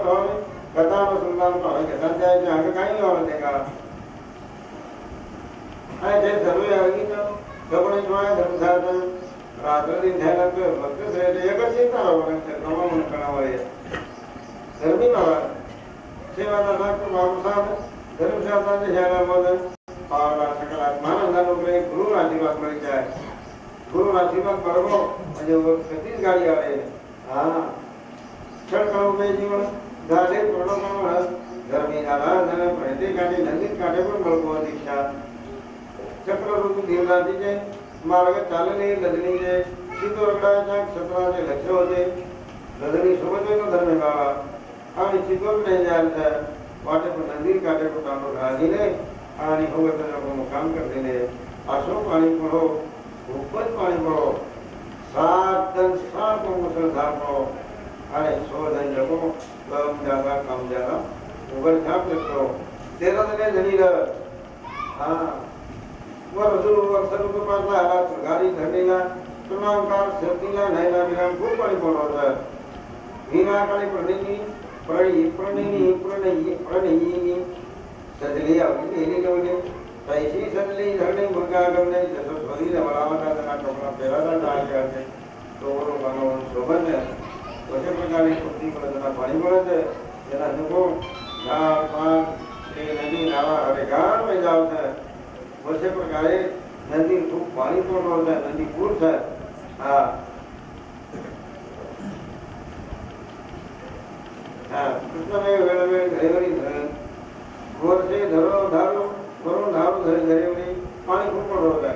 तो कथा में सुल्तान को हमें कथा जाए जो आगे कहीं और देगा ऐसे जरूरी आएगी तो कपड़े चुनाए धर्मशाला रात्र दिन ठहरा तो भक्त से एक चिंता होगा चक्रमा मन करना वाले धर्मी बाबा सेवा दाता को बाबू साहब धर्मशाला से ठहरा बोले और सकारात्मक अंदर उगले गुरु आशीर्वाद मिल जाए गुरु आशीर्वाद बरगो म्हणजे वो 30 गाडी आले हां चल करो में जीवन गाडे प्रणव धर्मी नाला धन प्रति गाडी नंदित काटे पण बळको दीक्षा चक्र ऋतू देवदातीचे मार्ग चालणे लदणीचे चितोरगडाच्या क्षेत्राचे लक्ष होते लदणी सोबत तो धर्मी बाबा आणि चितोरगडे जायचं वाटे पण नंदित काटे पण तांडो राहिने आणि होगतचं मुकाम करते अशोक पाणी पडो खूपच पाणी पडो 7 दिन 7 मुसळधार पडो आणि शोधन जगो कम जागा उघड छाप करतो तेरा जने जनीर हां वर जो अवसर को पाला आला गाडी धरलेला तुनांकार शक्तीला नाहीला विराम खूप पाणी पडतो विना काळी प्रणयी सजली आवली नेली गेली पैसे सजली धरणे मुर्गा गमने जसं स्वरी वरावता त्यांना टोकरा पेराला जायचे असते तो बनवून शोभन कशा प्रकारे कृती करताना पाणी पडत त्याला नको झाड पान ते नदी नावा अरे गार में जावत वैसे प्रकारे नदी खूप पाणी पडत होतं नदी पूर है हां हां कृष्ण वेळ घरी धरण गोरसे धरो धारो वरून धारो घरी पाणी खूप पडत होतं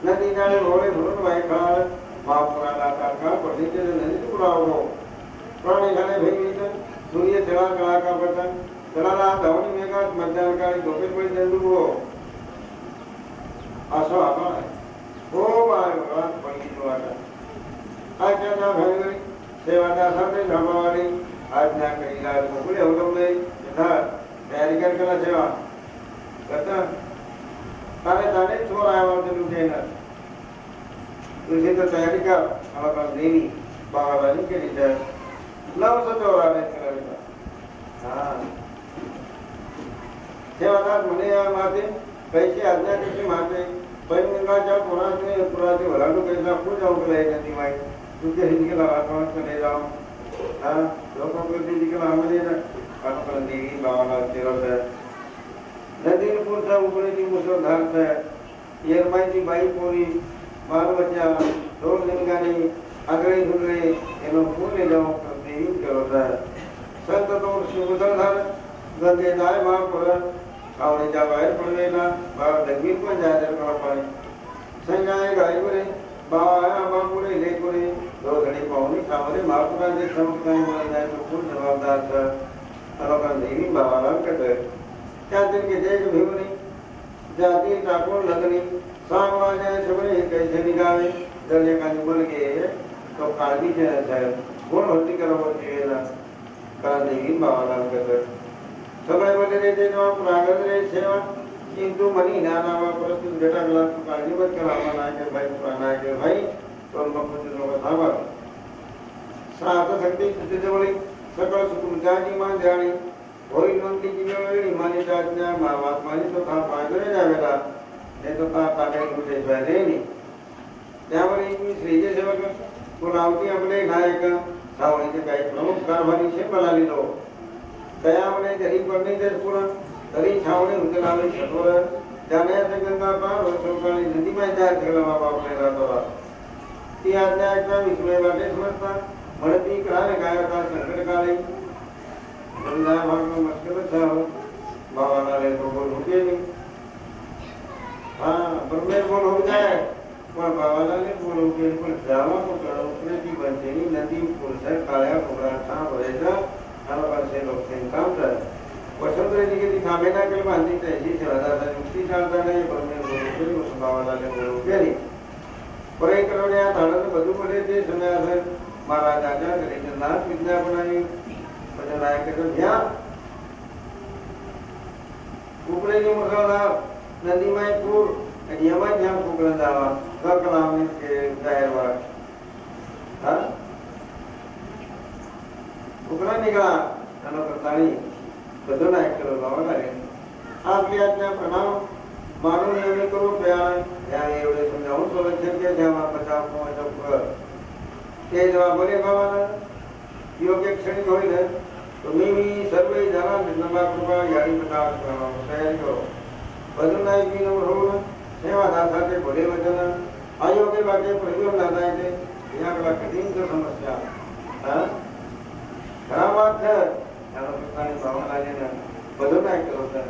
नदी नाले रोडे भरून वायखाळ महापुराला काका पडलीचे नदी पुरावो प्राणी झाले भैमीत सूर्य चला कळा का पडता चला धावणी मेघात मध्यान काळी झोपेत पडी जंतू हो असं आपण हो बाय भगवान पंडित वाटा आजच्या ना भाईगरी सेवादासाठी धाबावाली आज्ञा करीला मोकळे अवलंबले यथार्थ तयारी करला सेवा करता ताने ताने चोर आया ते लुटेना तुझी तर तयारी कर मला पण देवी बाबाला केली तर नवस चोर आले करायला हां सेवादार म्हणे या माते पैसे आज्ञा कशी माते पैमुंगाच्या पुराचे वलाडू कैसा खूप जाऊ गेला नदी माई तुझे हिंदी लावात चले जाओ हां लोगों को दी के आमने आपण देवी बाबाला तेरवत नदीपुरचा उघडीची मुसळधार છે येरमाईची बाई पोरी बालबच्चा ढोल लिंगाने आगळे धुगळे एनो पूर्ण जाऊ देवी तेरवत संत तो मुसळधार गंगे जाय मा पर आवडीच्या बाहेर पडलेला बाळ दगवीर पण जायचं करा पाणी संगाय गायपुरे बाया बापुरे लेकुरे दोघडी पाहुणी कामरे महापुराचे समुदाय म्हणून जायचं खूप जबाबदार लोकांना देवी बाबाला कळतं त्यातील के जय भिवनी जाती टाकून लगनी सांगवाने सगळे कैसे निघावे जर एखादी मुलगी तो काळजीचे नसेल कोण होती करावं वेळेला कारण देवी बाबाला कळतं सगळे बोलले ते जेव्हा प्रागत रे सेवा किंतु मनी नानावा परिस्थिती भेटागला तू काळजी मत करा आम्हाला के भाई पुराना के भाई तो मग लोक थांबा सात शक्ती तुझ्याजवळ सकळ तुमच्याची मान द्यावी होईल मंत्रीची वेळोवेळी मानिता आज्ञा महात्मानी तो था पायगरे जावेला ने तो था ताके कुठे जायले नाही त्यामुळे मी श्रीजे सेवक पुनावती आपले नायक सावळीचे काही प्रमुख कारभारी शे बनाली तो त्यामुळे घरी पडणे ते पुरा तरी छावणे उचलावे सत्वर त्याने गंगा पार वर्षोकाळी नदी माहिती ठेवला बाबा आपले राहतो ती आज्ञा एकदा विस्मय वाटे समजता म्हणती करावे काय होता संकट काळी गंगा भाग में मस्कर था बाबा ने तो बोल हो गए हां ब्रह्मेश बोल हो जाए पर बाबा ने बोल हो गए पर जावा को करो उसने की बंचेनी नदी पुल से काळ्या कोबरा था भरेगा हमारे से लोग से काम कर वसंत जी के दिखावे ना के बांधी तैसी से आधा मुक्ति चाहता नहीं ब्रह्मेश बोल हो गए बाबा ने बोल हो गए पर एक करोड़िया धारण બધું પડે તે સમય આવે महाराज आजा गरीबनाथ विद्या बनाई बदलाय के तो ध्यान कुकड़े की मुसलधार नदी में पूर यमन ध्यान कुकड़े दावा कलाम के दायर वाला हां कुकड़ा निकला એનો કરતાણી બધું ના કરો બાબા લાગે આપની આજ્ઞા પ્રણામ મારું નિયમ કરું પ્યાર ત્યાં એવડે સમજાવું તો લક્ષણ કે જેમાં બચાવ પહોંચો કર તે જવાબ બોલે બાબાના યોગ્ય ક્ષણિક હોય ને તો મેં સર્વે જણા નિર્મલા કૃપા યારી બતાવ કરવાનો તૈયારી કરો બધું ના એક નંબર હોવું સેવા સાથે ભલે વચન અયોગ્ય વાક્ય પ્રયોગ ના થાય છે यहाँ कला कठिन तो समस्या हाँ घना बात है यानो पितानी भावना लेने बदल ना करो सर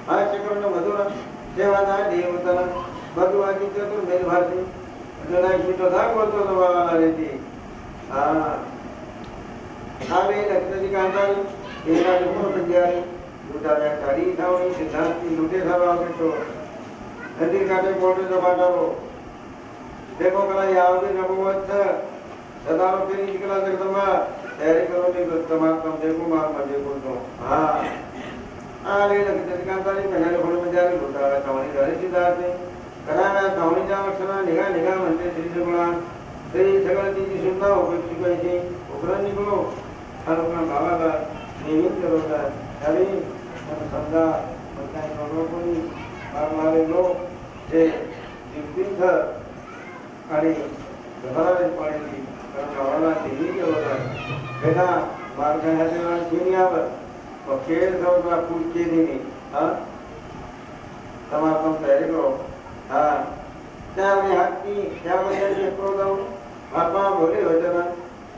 हाँ चक्र में मधुर सेवा ना देवता भगवान की चतुर मेल भाषी जो ना की तो था बोलतो तो वाला रहती हाँ आवे लक्ष्मी जी कांता तेरा जो पंजारी लूटा गया सारी था उन्हीं सिद्धांत की लूटे था वाके तो नदी काटे बोलते तो बाटा रो देखो कला यावदे नबुवत सदारो के निकला जगदम्बा तैयारी करो ने तमाम देखो मार मजे को तो हां आले लगते कांतारी पहले फोन में जारी होता है कहानी जारी सिद्धार्थ कराना कहानी जावसना निगाह निगाह म्हणते श्री सगुणा श्री सगळ ती सुंदर उपयोगी पाहिजे उपरा निघलो हरपण भावाला निमित्त करोता तरी समजा काय करो कोणी मारणारे लोक जे जिंतीर्थ आणि घराला पाणी कारण गावाला देवी केला बेटा मार्ग ह्याच्या दुनियावर खेळ जाऊन फूल केली हा तमाम तयारी करो हा त्यावेळी हाती त्यामध्ये जाऊन बापा बोले होते ना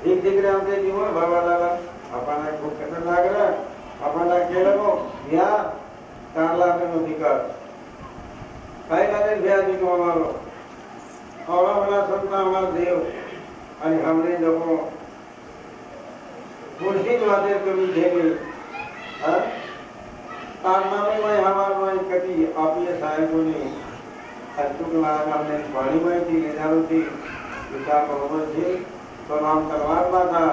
एक दिकडे आमचे जीवन भावा लागला आपण खूप कसं लागलं आपण केलं गो या चांगला आपण अधिकार काय लागेल भ्या दिनो मारो और हमारा संत हमारा देव आणि हमने जब कुर्सी वादे कभी देवी हां तारमा में हमारा में कभी आप ये साहेबों ने अतुक लाग हमने पानी में थी ले जानो थी विचार बरोबर थी तो नाम तलवार था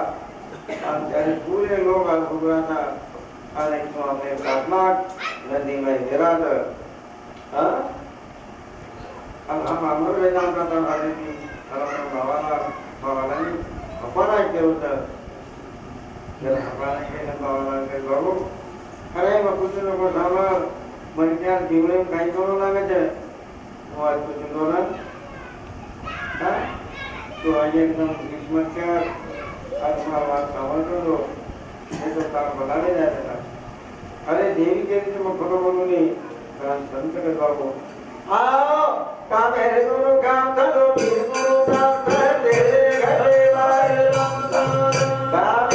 और जैसे पूरे लोग आज हो गया था और एक तो हमने प्रार्थना नदी में गिरा था हां अब हम अमर वेदांत का आदि की तरफ भावना नहीं अपना के होता जब अपना के भावना के गरो अरे कुछ लोग सामर मन क्या जीवन में कहीं करो लगे थे वो आज कुछ दोनों हाँ तो आज एकदम किस्मत क्या आज हमारा बात सामर कर दो ये तो काम बनाने जाते था अरे देवी के लिए मैं खबर बोलूँ नहीं कारण संत के बाबू आओ काम है गुरु काम चलो गुरु काम कर तेरे घरे बारे काम है काम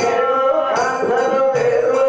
चलो तेरो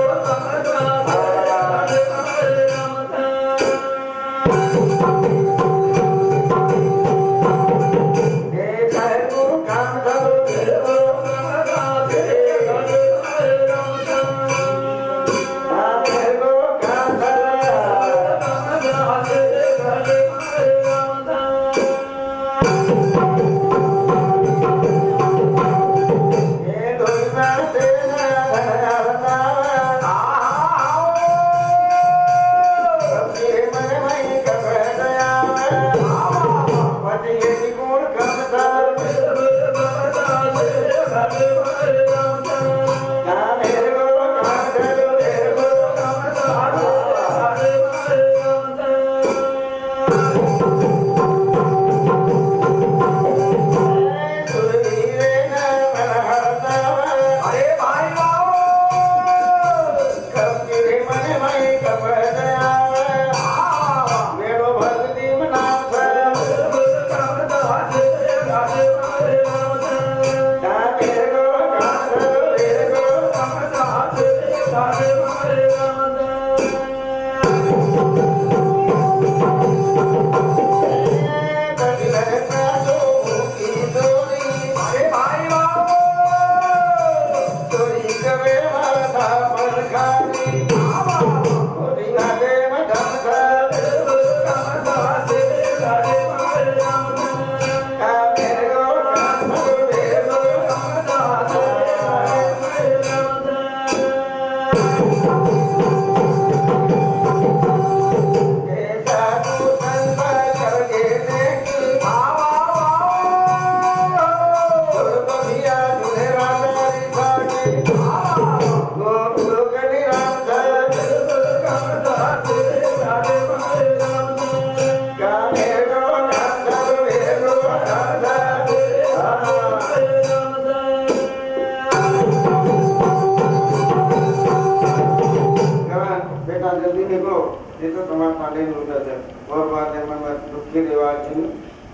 તે તો તમારા કાંડે નું છે ઓર બાદ માં દુખી દેવા છે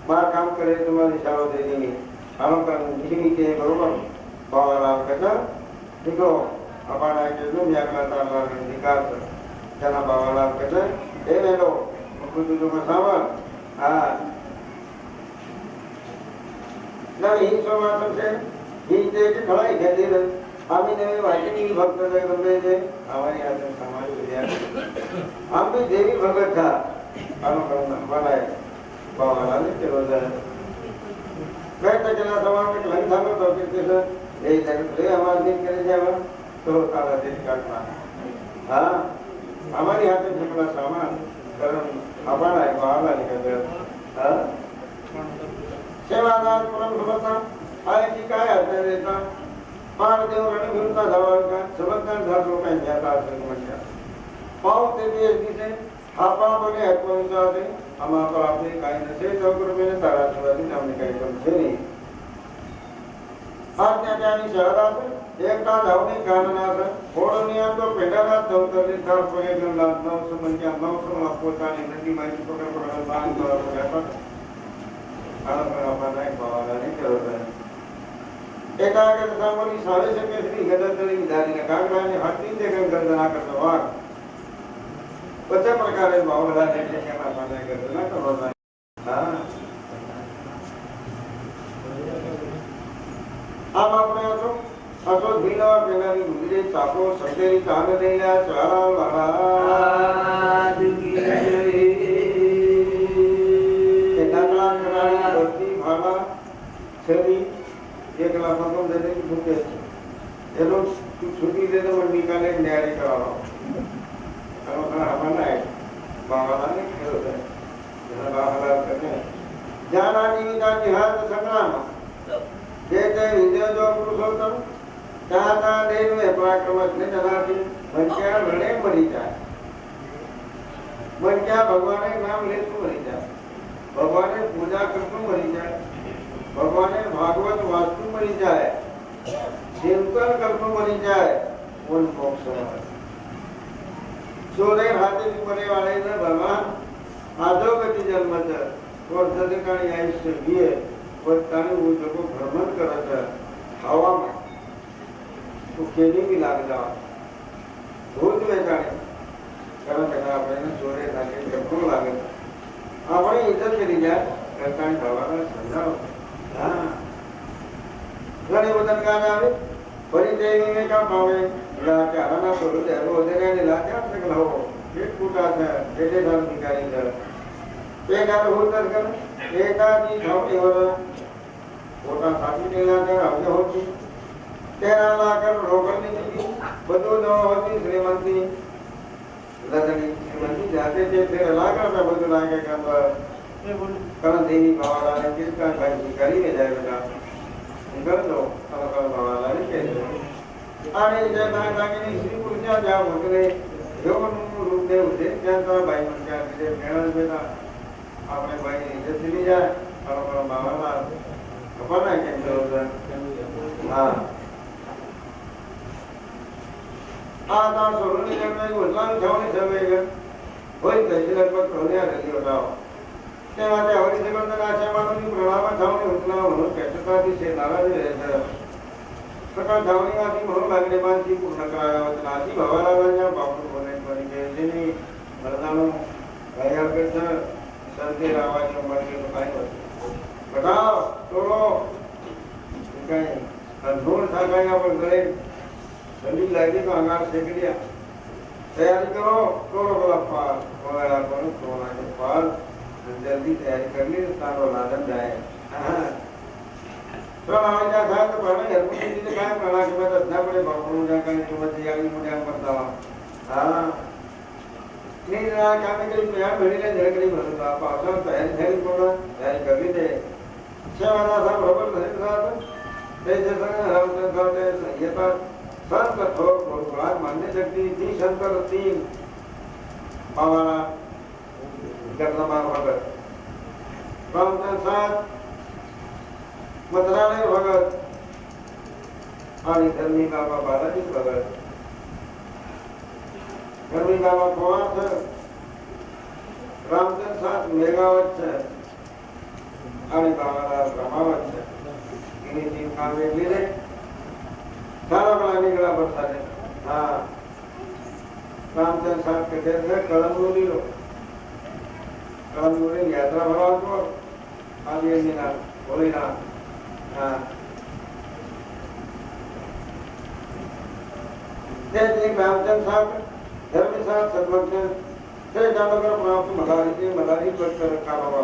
માર કામ કરે તમારી ઇશારો દે દેની આનો કામ નિહિમી કે બરોબર બાવાલા કહેતા દીકો અપાણા કે નું યાકલા તાલા વિકાસ જના બાવાલા કહેતા એ વેલો મુકુદુ જો મસાવા આ ના ઈ સમાસમ છે ઈ તે કે ખળાઈ ખેતી રે आम्ही नवे वाहिनी भक्त गंगे जे हमारे यहाँ समाज विद्यार्थी हम भी देवी भगत था अनुकरण बनाए बाबा ने चलो जाए बैठ चला सवाल में लंग था तो किसी से ये जगत ले हमारे दिन करे जाए तो ताला दिन काटना हाँ हमारे यहाँ पे झगड़ा सामान कारण हमारा है बाबा निकल गया हाँ सेवादार परम समझता आए की काय आता रहता पार देव रण विरुद्ध धावल का समर्थन धातो का ज्ञाता असेल म्हणजे पाव ते दिवस दिसे आपा बने आत्मविश्वास है हम आप आपने काही नसे चौकर में तारा सुराती हमने काही कम छे नहीं आज त्या त्यानी शहरात एकटा धावणे काननास फोडनिया तो पेडाला चौतरली थार पर्यटन लाभ नव समंच्या नव सम पोतानी नदी माहिती पकड पकड बांध कर जाता आला आपण नाही पावाला नाही करत आहे एकाग्र सामोरी सावे से श्री गदतरी विधानी ने कागराने हाथी दे गर्दना करतो वाग कशा प्रकारे भावला ने केना पाने गर्दना करो हां आम આપણે असो ભીનો પેલાની ગુજરે ચાપો સકેરી કાન દેલા ચારા વાળા દુગી જઈ કેના કરાની ભક્તિ ભાવા છરી एक लाख रकम देने की भूखे ये लोग छुट्टी दे दो मंडी का ले न्यारी करा लो करो करा हमारा है बावला ने खेल होता है जहाँ बावला करते हैं जाना जीविता जिहाद संग्राम जैसे विजय जो पुरुषोत्तम चाहता देव में पराक्रम ने जनाती मन क्या लड़े मरी जाए मन क्या भगवान के नाम ले तू मरी जाए भगवान ने पूजा कर तू मरी जाए भगवान ने भागवत वास्तु मरी जाए चिंतन कल्प मरी जाए उन मोक्ष सोरे हाथे की मरे वाले ने भगवान आधोगति जन्म है और सदकाणी आयुष्य दिए પોતાની ઉજકો ભ્રમણ કરે છે હવામાં તો કેની બી લાગ જવા ભૂત વેચાણે કારણ કે આપણે જોડે લાગે જબરું લાગે આપણે ઇજ્જત કરી જાય કરતાની ભવાને સમજાવો હા ઘણી બદન કામ આવે ફરી દેવીને કામ આવે લાગે આના બોલું દે રો દેને લાગે આપણે કહો એક ફૂટા છે જેટે દાન ભિખારી છે પેગાર હોતર કર एकादी छावणीवर पोटा साथी नेल्यानंतर अवघ्य होती 13 लाख रोकडनी दिली બધું ન હોતી શ્રીમંતી લગની શ્રીમંતી જાતે તે 13 लाख रुपया બધું લાગે કે કરણ દેવી ભાવાલાને કિરકા ભાઈ ભિખારી ને જાય બેટા कर दो करण भावालाने केले आणि जे नागागिनी श्री पुरुषा ज्या होते घेऊन रूप देव होते त्यांचा बाई म्हणजे तिथे मेळा बेटा આપણે ભાઈ ઇજ્જત લી જાય બરોબર બાવાલા ખબર ના કેમ કરો હા આ તા સોરણી જમે ઉતલાન છાવણી સવે ગય હોય કઈ લગભગ પ્રોલિયા રહી હોતાઓ તે માટે હરી સંબંધ આશયમાનની પ્રણામ છાવણી ઉતલા હોનો કેટકાથી છે નારાજ રહે છે સકળ છાવણીમાંથી મોહ લાગને માનથી પૂર્ણ કરાયા વચનાથી ભવાલાના બાપુ બોલે કરી કે જેની મરદાનો ભાઈ કરતા संते रावाची उमरके तो काय होत बताओ तोड़ो काय अनहोल था काय अपन गले ठंडी लगी तो अंगार सेक दिया तैयारी करो तोड़ो बोला पार बोला अपन तोड़ा के पार जल्दी तैयारी कर ली तारो लादन जाए हां तो आवाज था तो बड़े हरपुरी जी काय प्रणाम के बाद इतना बड़े बापू जा का जो तैयारी मुझे करता हां नहीं ना क्या मैं कहीं यहाँ भेड़ीले झड़कड़ी भरता पासा तैयारी तैयारी पड़ा तैयारी कर ली थे सेवाना था बराबर नहीं था जैसे संग रामचंद्र साहब ये था संत कठोर भगवान मानने शक्ति थी शंकर तीन पावाना करना मार भगत रामचंद्र साहब मतराने भगत आणि धर्मी बाबा बालाजी भगत धर्मी बाबा कुमार रामचंद्र साथ मेगावत है आणि बाबाला रमावत है इन्हीं तीन काम एक ले रहे सारा बड़ा निकला बरसाने हाँ रामचंद्र साथ के थे कलमूली लो कलमूली यात्रा भरवा तो आज ये दिन बोले ना हाँ जैसे रामचंद्र साथ धर्म साथ सदवज्ञ से जामनगर प्राप्त मदारी पर कर कारोबार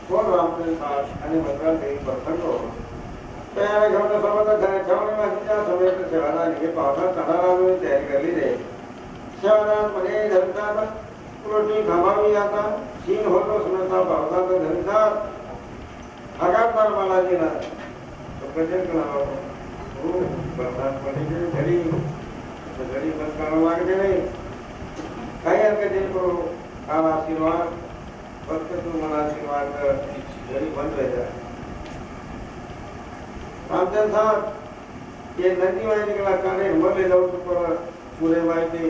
कोण रामचंद्र साथ आणि मद्रास देवी प्रसंग हो तयार घेऊन सोबत छावणी मासीच्या समेत सेवाला निघे पावसा चढाला तयारी करली रे सेवादान म्हणे धर्मसात पुरोटी घामावी आता शीन होतो सुनता पावसाचा धर्मसात आगातार बालाजी ना तो कसे कळावा हो बरसात पडली घरी घरी बंद करावं लागते नाही काही हरकत नाही करू काल आशीर्वाद फक्त तू मला आशीर्वाद घरी बंद राहायचा रामचंद्र साहब ये नदी में निकला काने मर ले जाओ तो पूरे मायने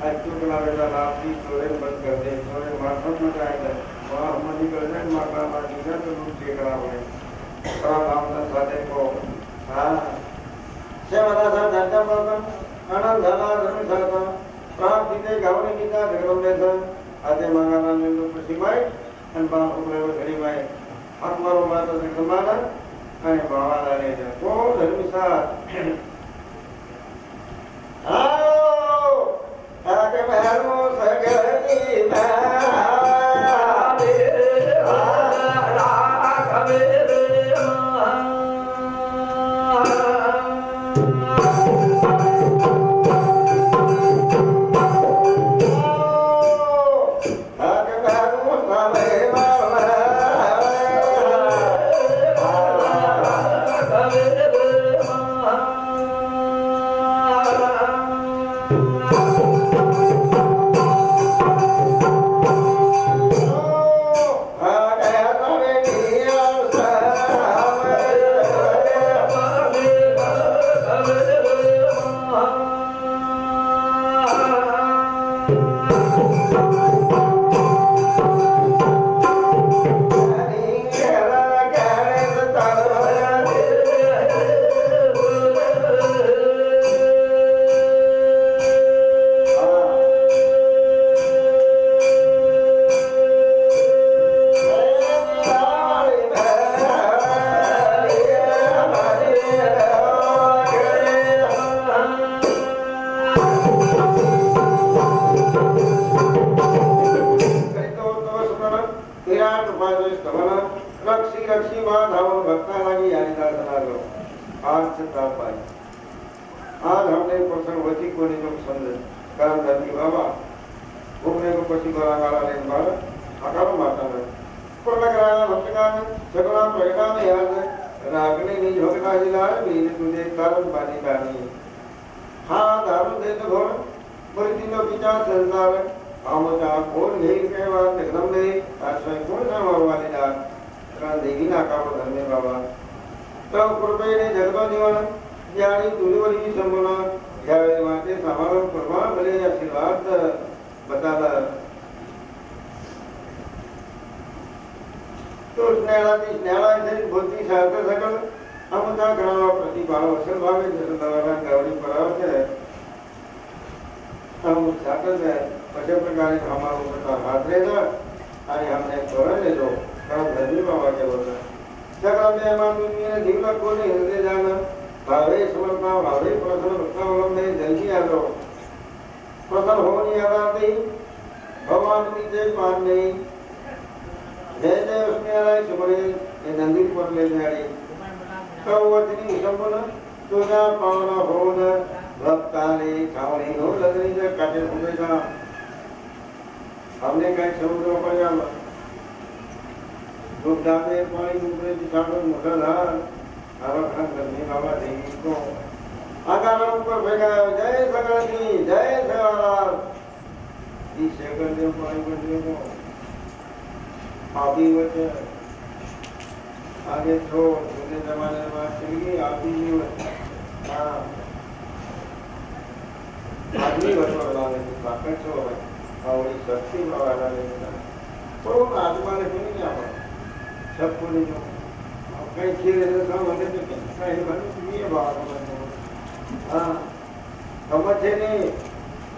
अच्छू कला वेला लापी तोरे बंद कर दे तोरे मार्फत में जाएगा वहाँ हम निकल जाए मारना मारना तो लोग चेक करा हुए करा रामचंद्र साहब को हाँ सेवादा साहब जानता पापा आनंद झाला धर्म झाला प्राप्त तिथे गावने गीता जगदंबेचं आते मागाला नेलो प्रसिमाय आणि बाप उभे घरी माय हात मारो माता जगदंबाला आणि बाबाला नेलं को धर्मसात आओ आगे महरो सगळी मारे राघवे आज हमने प्रसंग वची को नहीं लोग समझे कारण धरती बाबा घूमने को पसी को रंगाला लेन बार आकारो माता है पर लगाना भक्तगान सगला परिणाम याद रागने नहीं भक्ता जिला वीर तुझे कारण बानी बानी हाँ दारू दे तो घोर बड़ी दिनों विचार संसार आमोचा कौन नहीं के बात एकदम नहीं आश्रय कौन सा मरवाले जा कारण देवी ना कामो धर्मे बाबा तो कृपे ने जगतो जीवन ज्यावेळी तुरीवरी संबोधना यावेळी माझे समारोह परवा भले आशीर्वाद बताला तो स्नेहाला इथे बोलती सारखं सकल आमचा करावा प्रतिभाव असेल भावे जसं गावडी परावत है हम साकत है अशा प्रकारे हमारा उपता हाथ लेना आणि हमने तोरण ले दो कारण धर्मी बाबा के बोलता सगळा मेहमान दुनिया जीवला कोणी हृदय जाणं भावे समर्पणा भावे प्रसन्न भक्तावलंबे जल्दी आ जाओ प्रसन्न होनी आती भगवान की जय पान नहीं जय जय उसने आए सुमरे ये नंदी पर ले जाए कवचनी संपन्न तुझा पावना होन भक्ताने छावनी हो लगनी जय काटे उमेदा हमने कहीं समुद्र पर जाना दुख दावे पानी ऊपरे दिखाकर मोटा धार आवाखान करने बाबा देवी को आकारों पर फेंका जय सगळी जय सेवालाल इस शेखर देव पानी पर देव को आपी वच आगे तो दूसरे जमाने में चली आपी नहीं वच हाँ आदमी वच वाला है ताकत छो आवड़ी शक्ति वाला लेना तो आत्मा ने क्यों नहीं आता सब को नहीं जो कहीं खीर ऐसे काम होने तो कहीं बने ये बात है हाँ समझे नहीं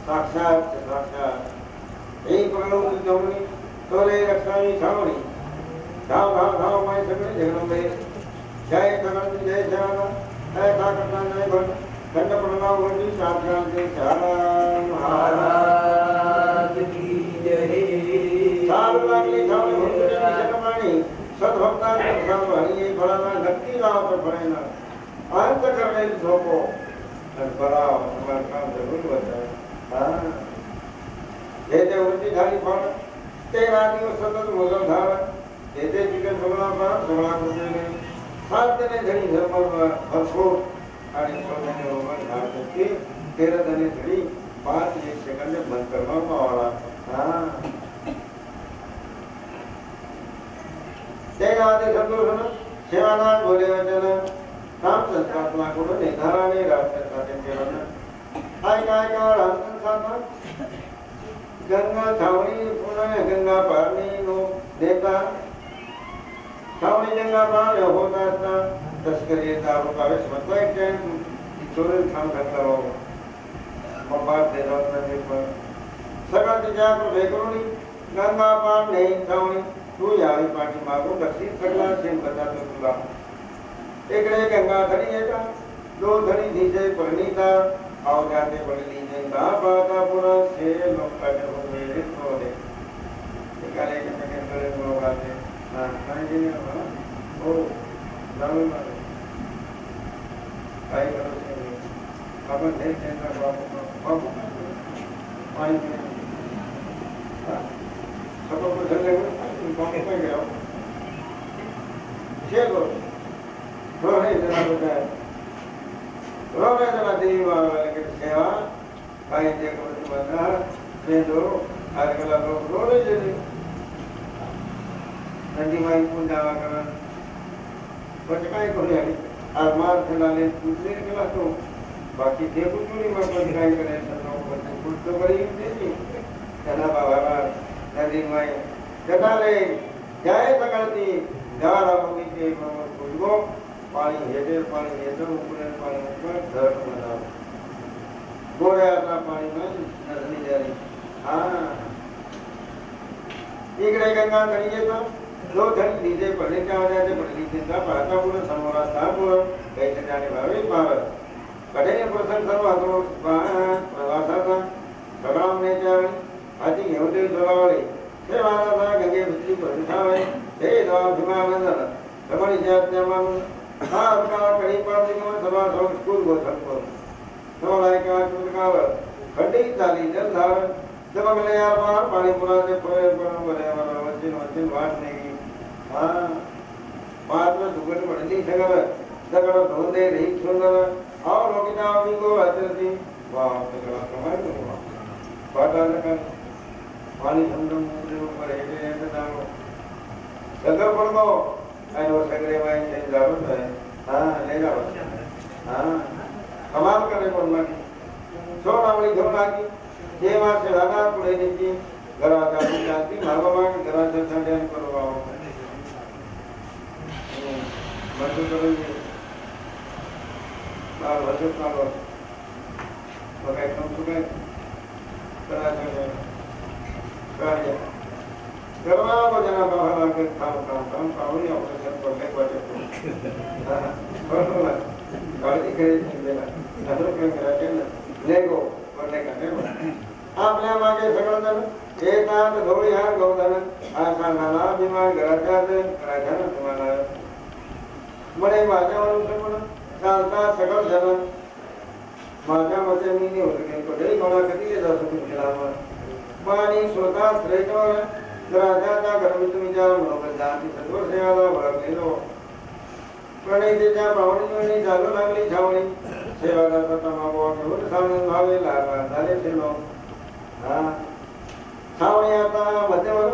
साक्षात साक्षात यही पकड़ो तो जाऊँगी तो ले रक्षा में छावनी धाव धाव धाव माय सगळे झगड़ों में जय भगवान जय जाना ऐसा करना नहीं बन दंड प्रणाम होनी साक्षात से महाराज की जय साल लागली छावनी भक्ति शतमानी सद्भक्ता सद्भावनी ये फलाना नक्की राह पर पड़ेना अंत करने झोंको बड़ा हमारा काम जरूर होता है हाँ जैसे उल्टी धारी फल तेरा दिवस सतत मुसलधार जैसे चिकन सगळा पार सगळा कुठे सात जणे धणी धर्म भरपूर आणि सोन्याने रोमन धार करते 13 जणे धणी 5 सेकंद बंद करना पावला हाँ तेरा आदि संतोषन सेवादान बोले वचन काम संस्कारात्मा कुठे निर्धाराने राष्ट्र साधन केलं हाय काय काय राष्ट्र साधन गंगा छावनी पुणे गंगा पारनी नो देता छावनी गंगा पार होता था तस्करी दारू का वेश मतलब एक टाइम चोरी काम करता हो मबाद दे रहा था पर सगा तिजा पर बेकरोनी गंगा पार नहीं छावनी तू यावी पाठी मागो दक्षिण सगला सेन बता तो तुला एकड़े गंगा धनी है का 2 धनी नीचे परिणीता आओ जाते बड़ी लीजिएगा बाता पूरा से लोग का जो मेरे तो दे निकाले के मैं करे लोग आते हां कहीं नहीं है ओ दारू मारे आई करो से अपन देख देना बाबू पानी सब को चले कौन पे गया चलो रोने देना होता है रोने देना देवी वाले के सेवा भाई देखो तुम्हारा ये दो आजकल लोग रोने देते नदी माई पूजा करना बचकाई को ले और मार चलाने दूसरे के तो बाकी देखो क्यों नहीं मत दिखाई करे सब को कुछ तो बड़ी नहीं चला बाबा नदी माई चला ले जाए पकड़ती जारा होगी के को पानी हेठे ऊपर घर बना गोरे आता पानी में नदी जा रही हाँ इकडे गंगा धनी तो 2 धनी नीचे पड़ने क्या हो जाते पड़ लीजिए था पाता पूरा समोरा था पूरा कैसे जाने भावे पावर कठिन प्रसन्न सर्व हतो प्रवासा था सगळाम ने जावे हाथी घेऊन ते जोलावले ते वाला था गंगे बिजली परिठावे हे दवा भिमानंदन समणी जात मन हाँ अपना कहीं पर निकल सभा सब स्कूल को सबको तो लाइक आज पुरकाव खड्डी चाली जल धार जब अगले यार बाहर पानी पूरा से पोए पर बने वाला वचन बात नहीं हाँ बात में दुगन बढ़नी सगर सगर ढूंढे रही सुंदर और लोग जाओ भी को आचरती वाह सगर कमाई तो बाटा लगा पानी समुद्र के ऊपर हेठे हेठे जाओ सगर पड़ गो और वो सगरे में से जरूरत है हाँ ले जाओ हाँ कमाल करने को लगी सोना वाली घोड़ा की ये मां से राधा पुणे नीति घरा जाती जाती भगवान के घरा से संध्यान करवाओ बंद करोगे बार बचत ना लो बगैर कम सुबह करा जाए कार्य करवा को जना बाहर आके काम पावनी अपने सर पर ले बचे हां गाड़ी करे देना नजर पे मेरा के लेगो करने का है आपल्या मागे सगळं जण एकांत धोळी हार गौधन आशा नाना विमान घराच्यात राजन तुम्हाला म्हणे माझ्यावरून पण चालता सगळं जण माझ्या मते मी नाही होत की कधी कोणा कधी जाऊ शकतो केला पाणी स्वतः श्रेष्ठवर राजाचा घरगुती विचार म्हणून जाती सत्वर सेवाला भडकलेलो प्रणितीच्या पावणीवणी चालू लागली छावणी सेवादाचा तमागो घेऊन सांगून भावे लागला झाले सेलो हा छावणी आता मध्यवर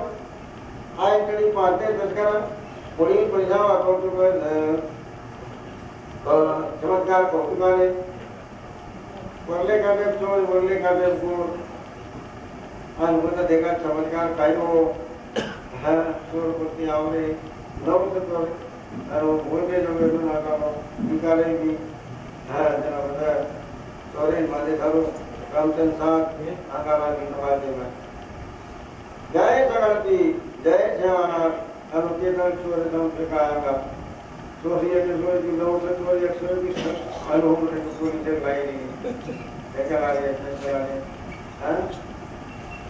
आईकडे पाहते तस्कर पुढील पैसा कौतुक चमत्कार कौतुकाने वरले काटे चोर वरले काटे चोर अनुभूत देखा चमत्कार कायो हाँ चोर कुत्ती आवरे नव सत्वर और बोलते जो मेरे ना करो निकाले भी हाँ जना बता चोरे मारे थारो कामचंद साथ आगाला की नवाजे में जय जगती जय सेवाना अनुकेतन चोर दम से कायागा चोरिया के चोर की नव सत्वर एक सौ की अनुभव के चोरी से लाई नहीं ऐसा लागे हाँ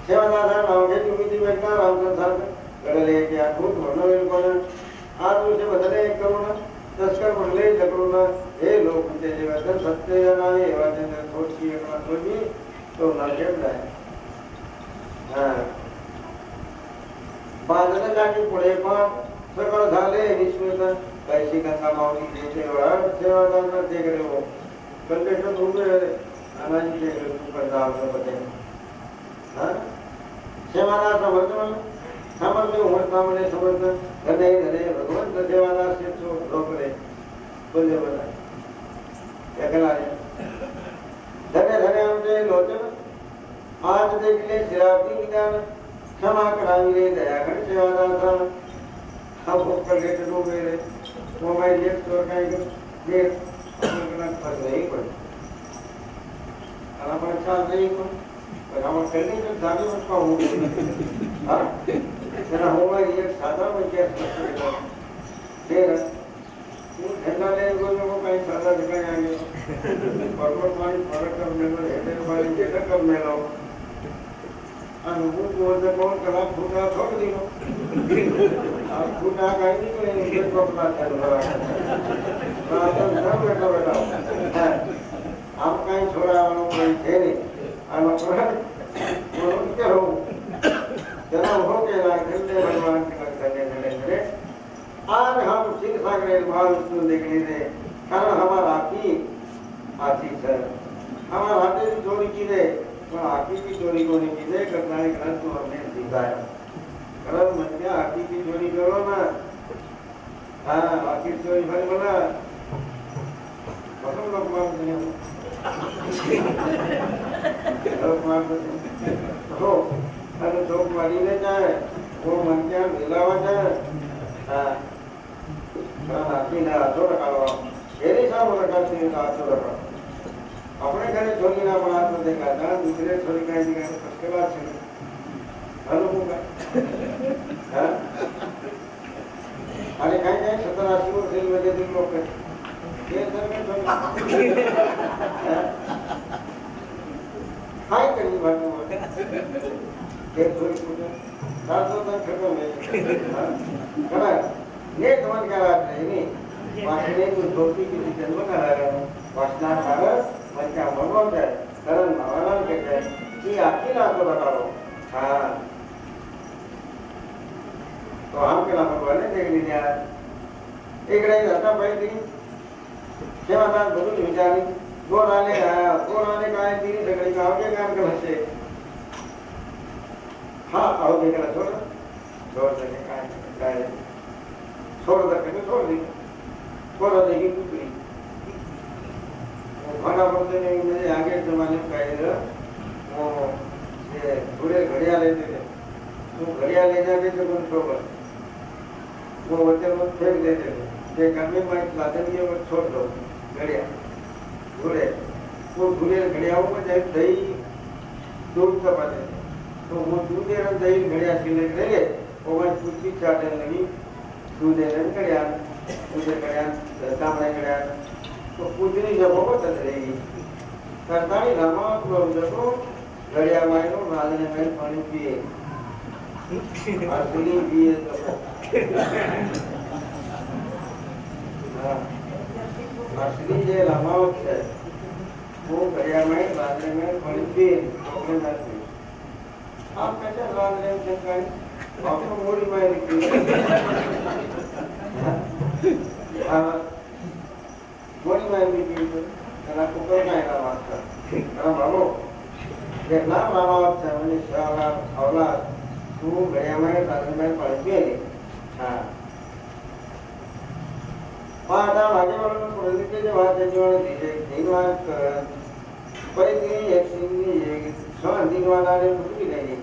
सेवादार नावगे तुम्ही बैठना रामचंद्र साहब गडले के अद्भुत वर्णन करून आज उसे बदले करून तस्कर म्हणले जकडून हे लोक म्हणजे जेवण सत्य नाही एवढे थोडकी एक थोडी तो नरकेत आहे हां बांधले जागी पुढे पण सगळं झाले विश्वत कैसी गंगा माऊली देते वर सेवादार देखरे हो कंटेक्टर उभे अनाजी देखरे ऊपर जाव बते हां सेवादार समर्थन सामर्थ्य उमटता मने समर्थ धने धने भगवंत देवादास से सो रोकले बोले बता एकला धने धने हमसे लोचन आज देख ले शराबी विधान क्षमा करावी दया कर सेवादास हम कर ले तो मेरे मोबाइल एक चोर का ये अपना फस नहीं पड़ अला पर चाल नहीं को पर हम करने के जाने मत पाऊं हां तेरा होगा ये सादा में क्या फिर ठंडा ले को कहीं सादा दिखाई आगे पर्वत वाली फरक कर में लो हेडे वाली जेटा कर में लो अनुभूत वो से कौन कला फूटा छोड़ दी लो आप फूटा कहीं नहीं कोई नहीं को अपना चल रहा है तो सब बैठा बैठा आप कहीं छोड़ा वालों कोई थे नहीं हम अपना वो क्या हो जना हो के लाखले भगवान के करने चले आज हम सिंह सागर भाव विष्णु देखने थे कारण हमारा की आशीष है हमारा हाथे की चोरी की दे पर आकी की चोरी को नहीं की दे करना है ग्रंथ तो हमने सीखा है कारण मन क्या आकी की चोरी करो ना हाँ आकी की चोरी भाई बोला कसम लोग मार दिया लोग मार दिया हो अरे जो वाली ले जाए वो मन क्या मिलावा जाए हाँ ना नाती ना आचो रखा लो येरी साहब रखा थी ना आचो रखा अपने घरे छोरी ना बना तो देखा था दूसरे छोरी का ही देखा उसके बाद छोरी हलो होगा हाँ अरे कहीं कहीं 70-80 वर्ष से लगे दिन लोग के ये सर में छोरी हाय करी बात वो एक छोरी पूछे 400 तक खत्म है करा ने तमन क्या बात नहीं वासने को धोती की जन्म का लगा वासना सागर मन क्या मनोर है करण भगवान के है कि आखिर ना तो बताओ हां तो हम के नाम वाले देख लीजिए यार एक रही जाता भाई थी सेवादार बदल विचारी गोराले का है तीन सगड़ी का आगे काम कर से हाँ आओ देखना छोड़ देने का छोड़ दे छोड़ दी छोड़ देगी टूटी वो खाना पड़ते नहीं मुझे आगे जमाने में कहे वो ये थोड़े घड़िया लेते थे वो घड़िया ले जाते थे उन छोड़ वो बच्चे लोग फेंक देते थे ये घर में मैं लाते नहीं वो छोड़ दो घड़िया धुले वो धुले घड़ियाओं में जब दही दूध का पाते तो वो दूध रंग दही घड़िया छिले रहे वो मैं कुछ भी चाटने लगी दूध रंग घड़िया दूध घड़िया सामने घड़िया तो कुछ नहीं जब वो तक रहेगी सरकारी लामा लोग देखो घड़िया मायनो राजने में पानी पिए असली पिए तो असली जे लामा है वो घड़िया में राजने में पानी पिए तो में आप कैसे लाल रहे हैं क्या आप तो मोड़ी में निकले हाँ मोड़ी में निकले तेरा कुकर का है वास्ता तेरा बाबू देखना बाबा से मैंने शाला औलाद तू गया में साथ में पढ़ के हाँ पाता आगे वालों को पढ़ के जो बात है जो दीजिए तीन बार पर इतनी एक सिंगी एक 6 दिन वाला ने पूरी नहीं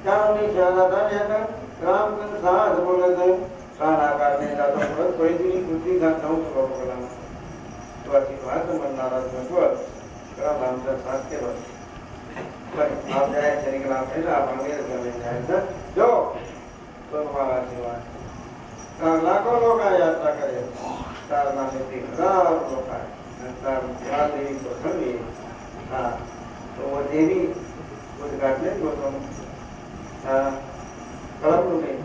त्यामुळे शहरात येणं रामचंद्र साहस बोलायचं सारा करणे जातो परत पहिली कृती जातो बघला तो अशी भात म्हणणारा तो करा आमचा साथ केला पण आपल्या शरीराला आपल्याला बांधेल करायचं जो तो हमारा सेवा लाखों लोग यात्रा करे सारनाथ में 1000 लोग आए नंतर देवी प्रसन्न हाँ तो वो देवी उद्घाटन को तुम कलम में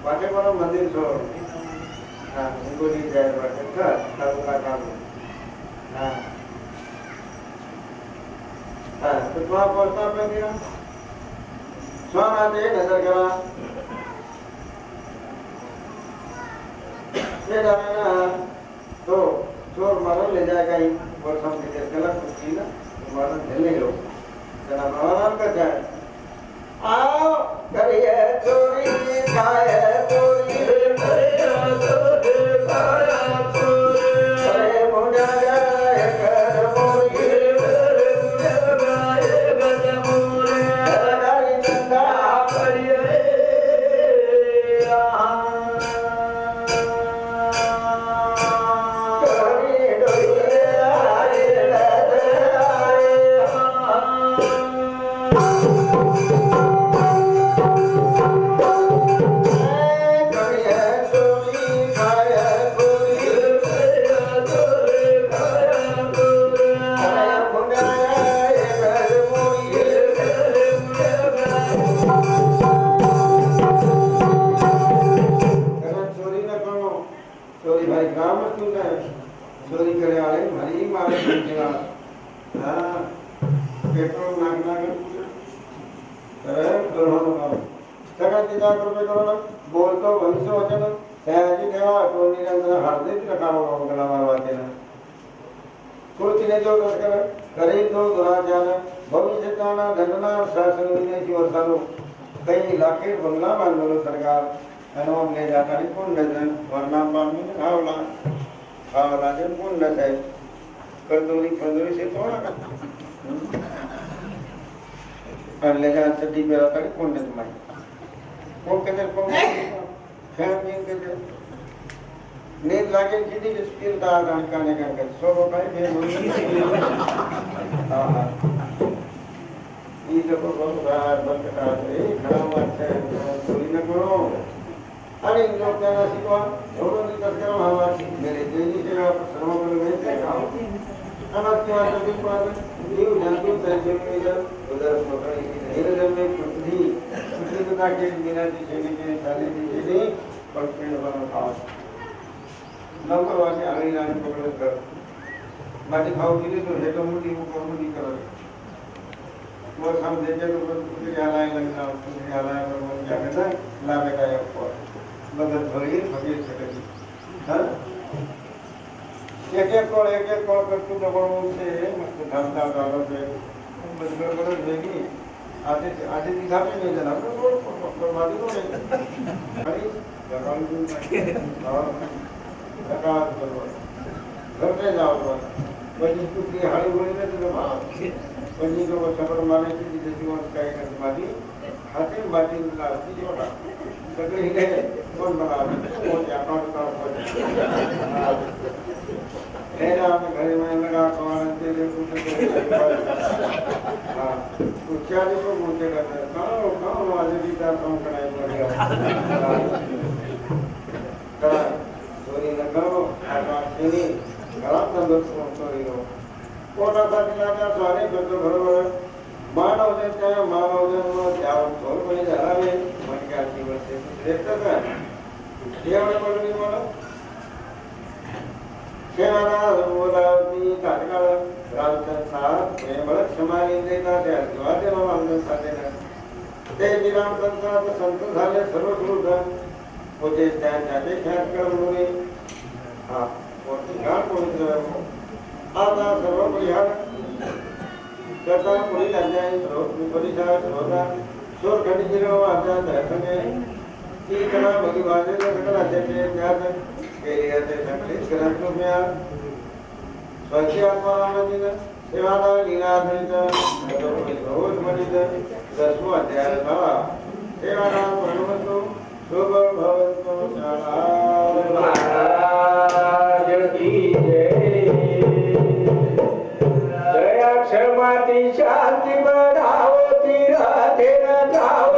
वाटे पर मंदिर सो हाँ हिंगोली जाए वाटे का तारुका काम हाँ हाँ तो वहाँ पहुँचना पे दिया स्वामी नजर करा ये जाना तो चोर मारो ले जाएगा ही और हम देर गलत कुछ ना मारो झेलने लो जना भगवान का जाए आओ करिए चोरी खाए चोरी करिए चोरी खाया चोरी अरे मुंडा जाए कर मोरी जाए कर मोरी हरी चंदा करिए चोरी करे वाले भरी मारे पूछेगा हाँ पेट्रोल नागना कर अरे दोनों सगळ्या तिचा रुपये करून बोलतो भविष्य वचन त्याची देवा तो निरंतर हरदे तिला काम गला मारवाते ना सोचने जो कर करे तो दुराचार भविष्य काना घटना शासन विदेशी वर्षालो कई लाखे बंगला बांधलो सरकार अनोम ले जाता नहीं कौन नजर वरना पानी खावला राजन कौन न है कंदोरी कंदोरी से तो ना और ले जा चड्डी पे रखा कौन न तुम्हारी कौन कौन फैमिली कहते नींद लागे कितनी स्किल था गान गाने का कर सो वो भाई फिर मुझे हाँ हाँ ये देखो बहुत बार बंद रे खराब बात है चोरी न करो अरे इन लोग क्या सीखा छोड़ो नहीं कर करो हमारी मेरे देवी से आप सर्व बल में से आओ अनाथ की बात भी पास जीव जंतु पैसे में जब उधर पकड़ी धीरे धीरे पृथ्वी पृथ्वी का के बिना दिशे के साले दिशे नहीं पकड़े वाला खास नौकर वाले आगे लाइन पकड़ कर बाकी खाओ के लिए तो हेटो मुड़ी वो कौन नहीं कर वो हम देखे तो कुछ क्या लाइन लगना कुछ क्या लाइन पर वो क्या करना लावे का एक और बदल भरी भगी सकती हाँ एक कॉल कर तू दबाव से मस्त धंधा डालो पे बदल देगी आधे आधे दिखा पे नहीं जाना तो मालूम तो नहीं भाई जगाल दूँ और जगाल करो घर पे जाओ तो बच्ची कुछ ये हाली बोली में तो दबाओ बच्ची को सफर माने की जैसी वो क्या करती माली हाथी बाटी मिला दी जोड़ा सगळे हे कोण बघा कोण अकाउंट हे ना आम्ही घरी में लगा कौन ते कुछ हां कुछ आदि को बोलते रहते कौन आज भी का काम कराई बढ़िया करा चोरी न करो आकाश नहीं गलत नंबर चोरी हो कोटा सा दिलाना सारे घर घर मानव जन मानव जन त्यावर थोर कोणी झालावे मन काय दिवस देखता का एवढं पडली मला शेवाना बोलावती तात्काळ रामचंद्र साहब हे बळ क्षमाने देता त्या देवाचे नाव आमच्या साधेना ते रामचंद्र संत झाले सर्व सुरुध होते त्याचे ख्यात करून हा कोणती गाण पवित्र आता सर्व परिहार करता पुरी जाए परिषद श्रोता शोर खंडी जिरो आता दर्शने की कला भगवान ने सकल अच्छे ज्ञात के लिए से संकलित ग्रंथों में स्वच्छ आत्मा रामचंद्र सेवादार लीलाधरित रोज मनित दसमो अध्याय झाला देवाला प्रणमतो शुभ भवतो शाला महाराज की जय दया क्षमाती शांति बढ़ाओ तीरा तेरा जाओ